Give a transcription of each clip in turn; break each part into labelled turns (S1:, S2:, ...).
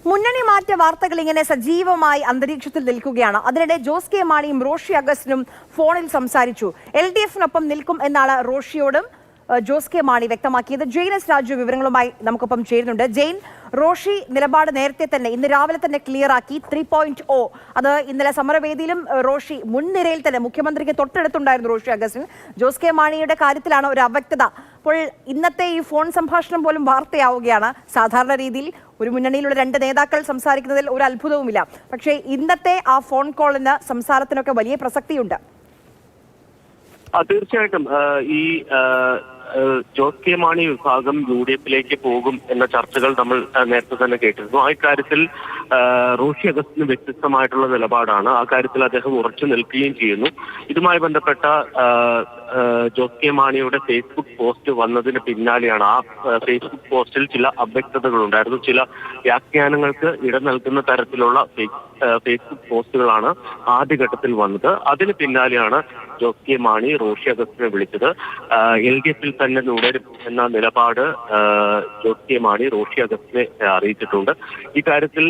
S1: മുന്നണി മാറ്റ വാർത്തകൾ ഇങ്ങനെ സജീവമായി അന്തരീക്ഷത്തിൽ നിൽക്കുകയാണ്. അതിനിടെ ജോസ് കെ മാണിയും റോഷി അഗസ്റ്റിനും ഫോണിൽ സംസാരിച്ചു. LDF-നൊപ്പം നിൽക്കും എന്നാണ് റോഷിയോടും ജോസ് കെ മാണി വ്യക്തമാക്കിയത്. ജെയിൻ എസ് രാജു വിവരങ്ങളുമായി നമുക്കൊപ്പം ചേരുന്നുണ്ട്. ജെയിൻ, റോഷി നിലപാട് നേരത്തെ തന്നെ ഇന്ന് രാവിലെ തന്നെ ക്ലിയറാക്കി. 3.0 അത് ഇന്നലെ സമരവേദിയിലും റോഷി മുൻനിരയിൽ തന്നെ മുഖ്യമന്ത്രിക്ക് തൊട്ടടുത്തുണ്ടായിരുന്നു റോഷി അഗസ്റ്റിൻ. ജോസ് കെ മാണിയുടെ കാര്യത്തിലാണ് ഒരു അവ്യക്തത. അപ്പോൾ ഇന്നത്തെ ഈ ഫോൺ സംഭാഷണം പോലും വാർത്തയാവുകയാണ്. സാധാരണ രീതിയിൽ ഒരു മുന്നണിയിലുള്ള രണ്ട് നേതാക്കൾ സംസാരിക്കുന്നതിൽ ഒരു അത്ഭുതവുമില്ല. പക്ഷേ ഇന്നത്തെ ആ ഫോൺ കോളിന് സംസാരത്തിനൊക്കെ വലിയ പ്രസക്തിയുണ്ട്.
S2: തീർച്ചയായിട്ടും ഈ ജോസ് കെ മാണി വിഭാഗം UDF-ലേക്ക് പോകും എന്ന ചർച്ചകൾ നമ്മൾ നേരത്തെ തന്നെ കേട്ടിരുന്നു. ആ കാര്യത്തിൽ റോഷി അഗസ്റ്റിന് വ്യത്യസ്തമായിട്ടുള്ള നിലപാടാണ്. ആ കാര്യത്തിൽ അദ്ദേഹം ഉറച്ചു നിൽക്കുകയും ചെയ്യുന്നു. ഇതുമായി ബന്ധപ്പെട്ട ജോസ് കെ മാണിയുടെ ഫേസ്ബുക്ക് പോസ്റ്റ് വന്നതിന് പിന്നാലെയാണ് ആ ഫേസ്ബുക്ക് പോസ്റ്റിൽ ചില അവ്യക്തതകൾ ഉണ്ടായിരുന്നു. ചില വ്യാഖ്യാനങ്ങൾക്ക് ഇട നൽകുന്ന തരത്തിലുള്ള ഫേസ്ബുക്ക് പോസ്റ്റുകളാണ് ആദ്യഘട്ടത്തിൽ വന്നത്. അതിന് പിന്നാലെയാണ് ജോസ് കെ മാണി റോഷി അഗസ്റ്റിനെ വിളിച്ചത്. LDF-ൽ തന്നെ തുടരും എന്ന നിലപാട് ജോസ് കെ മാണി റോഷി അഗസ്റ്റിനെ അറിയിച്ചിട്ടുണ്ട്. ഇക്കാര്യത്തിൽ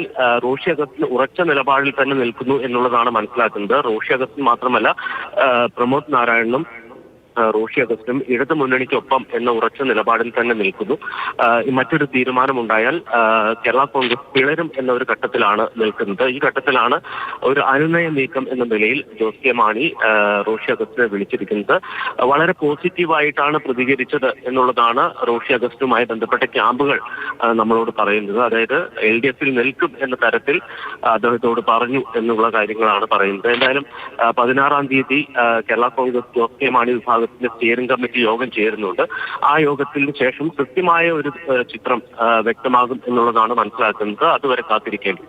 S2: റോഷി അഗസ്റ്റിന് ഉറച്ച നിലപാടിൽ തന്നെ നിൽക്കുന്നു എന്നുള്ളതാണ് മനസ്സിലാക്കുന്നത്. റോഷി അഗസ്റ്റിൻ മാത്രമല്ല, പ്രമോദ് നാരായണനും റോഷി അഗസ്റ്റിനും ഇടതു മുന്നണിക്കൊപ്പം എന്ന ഉറച്ച നിലപാടിൽ തന്നെ നിൽക്കുന്നു. മറ്റൊരു തീരുമാനമുണ്ടായാൽ കേരള കോൺഗ്രസ് പിളരും എന്ന ഒരു ഘട്ടത്തിലാണ് നിൽക്കുന്നത്. ഈ ഘട്ടത്തിലാണ് ഒരു അനുനയ നീക്കം എന്ന നിലയിൽ ജോസ് കെ മാണി റോഷി അഗസ്റ്റിനെ വിളിച്ചിരിക്കുന്നത്. വളരെ പോസിറ്റീവായിട്ടാണ് പ്രതികരിച്ചത് എന്നുള്ളതാണ് റോഷി അഗസ്റ്റുമായി ബന്ധപ്പെട്ട ക്യാമ്പുകൾ നമ്മളോട് പറയുന്നത്. അതായത് LDF-ൽ നിൽക്കും എന്ന തരത്തിൽ അദ്ദേഹത്തോട് പറഞ്ഞു എന്നുള്ള കാര്യങ്ങളാണ് പറയുന്നത്. എന്തായാലും 16-ാം തീയതി കേരള കോൺഗ്രസ് ജോസ് കെ മാണി വിഭാഗം സ്റ്റിയറിംഗ് കമ്മിറ്റി യോഗം ചേരുന്നുണ്ട്. ആ യോഗത്തിന് ശേഷം കൃത്യമായ ഒരു ചിത്രം വ്യക്തമാകും എന്നുള്ളതാണ് മനസ്സിലാക്കുന്നത്. അതുവരെ കാത്തിരിക്കേണ്ടത്.